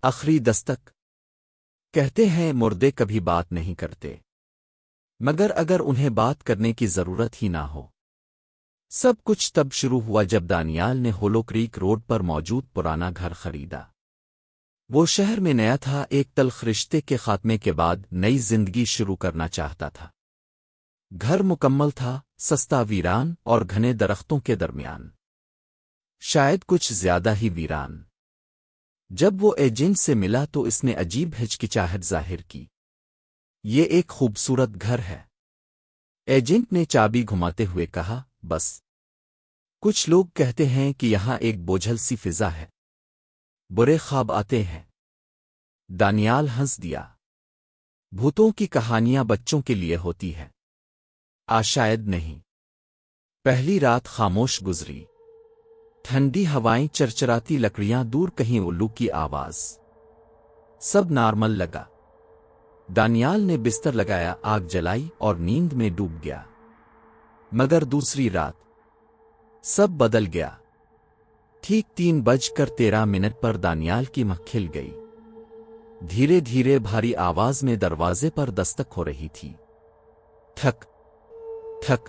آخری دستک کہتے ہیں مردے کبھی بات نہیں کرتے مگر اگر انہیں بات کرنے کی ضرورت ہی نہ ہو۔ سب کچھ تب شروع ہوا جب دانیال نے ہولو کریک روڈ پر موجود پرانا گھر خریدا۔ وہ شہر میں نیا تھا، ایک تلخ رشتے کے خاتمے کے بعد نئی زندگی شروع کرنا چاہتا تھا۔ گھر مکمل تھا، سستا، ویران اور گھنے درختوں کے درمیان، شاید کچھ زیادہ ہی ویران۔ جب وہ ایجنٹ سے ملا تو اس نے عجیب ہچکچاہٹ ظاہر کی۔ یہ ایک خوبصورت گھر ہے، ایجنٹ نے چابی گھماتے ہوئے کہا، بس کچھ لوگ کہتے ہیں کہ یہاں ایک بوجھل سی فضا ہے، برے خواب آتے ہیں۔ دانیال ہنس دیا۔ بھوتوں کی کہانیاں بچوں کے لیے ہوتی ہے، شاید نہیں۔ پہلی رات خاموش گزری، ٹھنڈی ہوائیں، چرچراتی لکڑیاں، دور کہیں الو کی آواز، سب نارمل لگا۔ دانیال نے بستر لگایا، آگ جلائی اور نیند میں ڈوب گیا۔ مگر دوسری رات سب بدل گیا۔ ٹھیک 3:13 پر دانیال کی مکھ کھل گئی۔ دھیرے دھیرے بھاری آواز میں دروازے پر دستک ہو رہی تھی۔ ٹھک ٹھک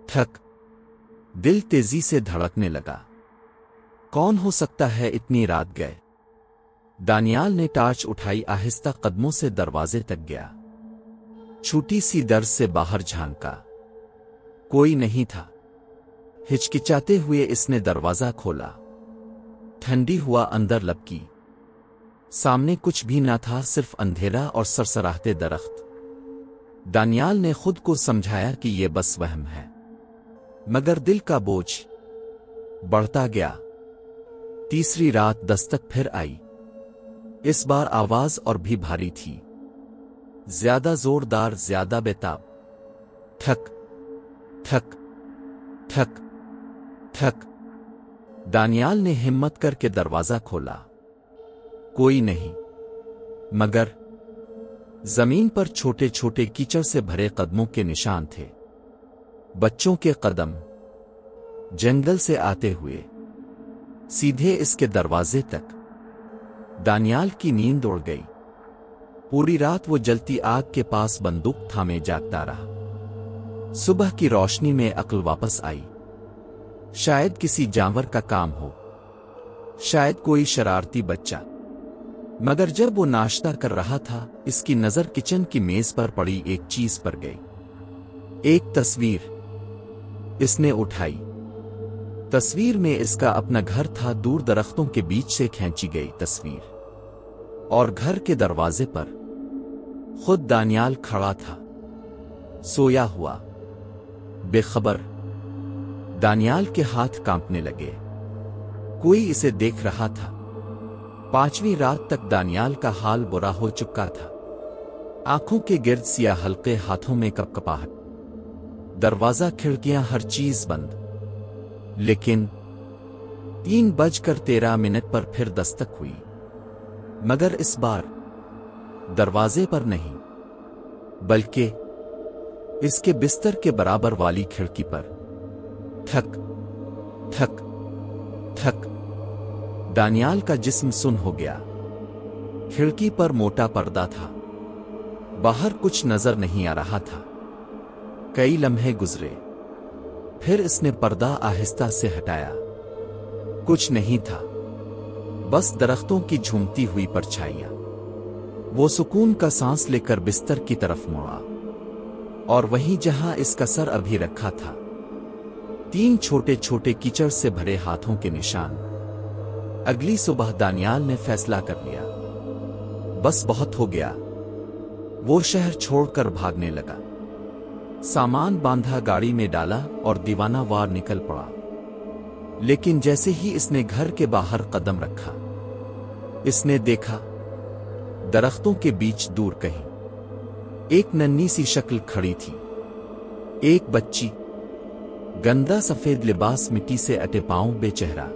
ٹھک، دل تیزی سے دھڑکنے لگا۔ کون ہو سکتا ہے، اتنی رات گئے؟ دانیال نے ٹارچ اٹھائی، آہستہ قدموں سے دروازے تک گیا۔ چھوٹی سی در سے باہر جھانکا، کوئی نہیں تھا۔ ہچکچاتے ہوئے اس نے دروازہ کھولا۔ ٹھنڈی ہوا اندر لپکی۔ سامنے کچھ بھی نہ تھا، صرف اندھیرا اور سرسراہتے درخت۔ دانیال نے خود کو سمجھایا کہ یہ بس وہم ہے، مگر دل کا بوجھ بڑھتا گیا۔ تیسری رات دستک پھر آئی، اس بار آواز اور بھی بھاری تھی، زیادہ زوردار، زیادہ بےتاب۔ ٹھک ٹھک ٹھک ٹھک، دانیال نے ہمت کر کے دروازہ کھولا۔ کوئی نہیں، مگر زمین پر چھوٹے چھوٹے کیچڑ سے بھرے قدموں کے نشان تھے، بچوں کے قدم، جنگل سے آتے ہوئے سیدھے اس کے دروازے تک۔ دانیال کی نیند اڑ گئی۔ پوری رات وہ جلتی آگ کے پاس بندوق تھامے جاگتا رہا۔ صبح کی روشنی میں عقل واپس آئی۔ شاید کسی جانور کا کام ہو، شاید کوئی شرارتی بچہ۔ مگر جب وہ ناشتہ کر رہا تھا، اس کی نظر کچن کی میز پر پڑی ایک چیز پر گئی۔ ایک تصویر اس نے اٹھائی۔ تصویر میں اس کا اپنا گھر تھا، دور درختوں کے بیچ سے کھینچی گئی تصویر، اور گھر کے دروازے پر خود دانیال کھڑا تھا، سویا ہوا، بے خبر۔ دانیال کے ہاتھ کانپنے لگے، کوئی اسے دیکھ رہا تھا۔ 5ویں رات تک دانیال کا حال برا ہو چکا تھا، آنکھوں کے گرد سیاہ حلقے، ہاتھوں میں کپکپاہٹ، دروازہ، کھڑکیاں، ہر چیز بند۔ لیکن 3:13 پر پھر دستک ہوئی، مگر اس بار دروازے پر نہیں، بلکہ اس کے بستر کے برابر والی کھڑکی پر۔ ٹھک ٹھک ٹھک، دانیال کا جسم سن ہو گیا۔ کھڑکی پر موٹا پردہ تھا، باہر کچھ نظر نہیں آ رہا تھا۔ کئی لمحے گزرے، پھر اس نے پردہ آہستہ سے ہٹایا۔ کچھ نہیں تھا، بس درختوں کی جھومتی ہوئی پرچھائیاں۔ وہ سکون کا سانس لے کر بستر کی طرف مڑا، اور وہیں جہاں اس کا سر ابھی رکھا تھا، 3 چھوٹے چھوٹے کیچڑ سے بھرے ہاتھوں کے نشان۔ اگلی صبح دانیال نے فیصلہ کر لیا، بس بہت ہو گیا۔ وہ شہر چھوڑ کر بھاگنے لگا، سامان باندھا، گاڑی میں ڈالا اور دیوانہ وار نکل پڑا۔ لیکن جیسے ہی اس نے گھر کے باہر قدم رکھا، اس نے دیکھا درختوں کے بیچ دور کہیں ایک ننھی سی شکل کھڑی تھی، ایک بچی، گندا سفید لباس، مٹی سے اٹے پاؤں، بے چہرہ،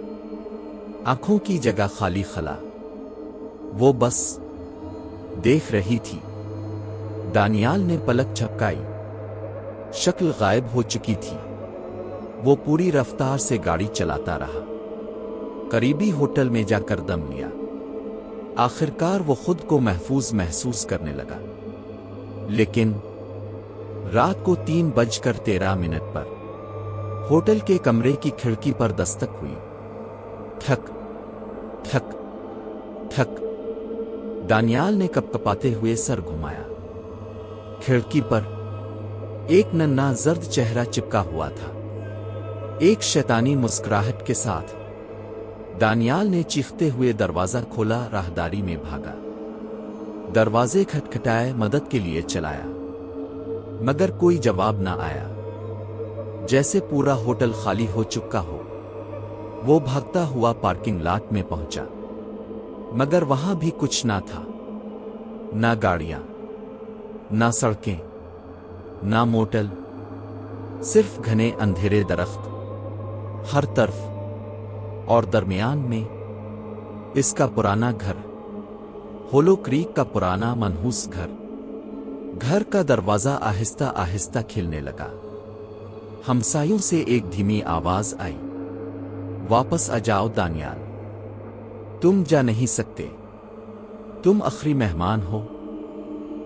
آنکھوں کی جگہ خالی خلا۔ وہ بس دیکھ رہی تھی۔ دانیال نے پلک جھپکائی، شکل غائب ہو چکی تھی۔ وہ پوری رفتار سے گاڑی چلاتا رہا، قریبی ہوٹل میں جا کر دم لیا۔ آخرکار وہ خود کو محفوظ محسوس کرنے لگا، لیکن رات کو 3:13 پر ہوٹل کے کمرے کی کھڑکی پر دستک ہوئی۔ ٹھک ٹھک ٹھک۔ دانیال نے کپکپاتے ہوئے سر گھمایا۔ کھڑکی پر ایک ننھا زرد چہرہ چپکا ہوا تھا، ایک شیطانی مسکراہٹ کے ساتھ۔ دانیال نے چیختے ہوئے دروازہ کھولا، راہداری میں بھاگا، دروازے کھٹکھٹائے، مدد کے لیے چلایا، مگر کوئی جواب نہ آیا، جیسے پورا ہوٹل خالی ہو چکا ہو۔ وہ بھاگتا ہوا پارکنگ لاٹ میں پہنچا، مگر وہاں بھی کچھ نہ تھا، نہ گاڑیاں، نہ سڑکیں، نہ موٹل، صرف گھنے اندھیرے درخت ہر طرف، اور درمیان میں اس کا پرانا گھر، ہولو کریک کا پرانا منحوس گھر۔ گھر کا دروازہ آہستہ آہستہ کھلنے لگا۔ ہمسایوں سے ایک دھیمی آواز آئی، واپس آ جاؤ دانیال، تم جا نہیں سکتے، تم آخری مہمان ہو۔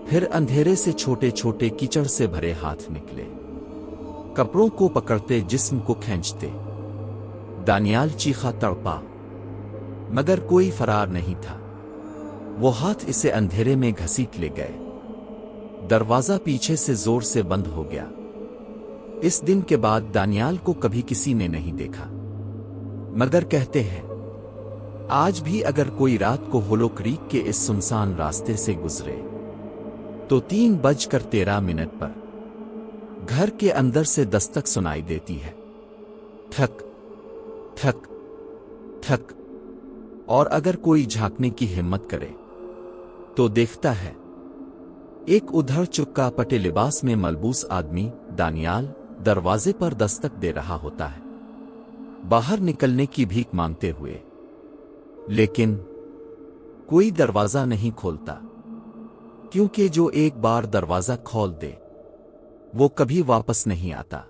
پھر اندھیرے سے چھوٹے چھوٹے کیچڑ سے بھرے ہاتھ نکلے، کپڑوں کو پکڑتے، جسم کو کھینچتے۔ دانیال چیخا، تڑپا، مگر کوئی فرار نہیں تھا۔ وہ ہاتھ اسے اندھیرے میں گھسیٹ لے گئے۔ دروازہ پیچھے سے زور سے بند ہو گیا۔ اس دن کے بعد دانیال کو کبھی کسی نے نہیں دیکھا، مگر کہتے ہیں آج بھی اگر کوئی رات کو ہولو کریک کے اس سنسان راستے سے گزرے تو 3:13 پر گھر کے اندر سے دستک سنائی دیتی ہے، ٹھک ٹھک ٹھک۔ اور اگر کوئی جھانکنے کی ہمت کرے تو دیکھتا ہے ایک ادھر چکا پٹے لباس میں ملبوس آدمی دانیال دروازے پر دستک دے رہا ہوتا ہے، باہر نکلنے کی بھیک مانگتے ہوئے، لیکن کوئی دروازہ نہیں کھولتا، کیونکہ جو ایک بار دروازہ کھول دے وہ کبھی واپس نہیں آتا۔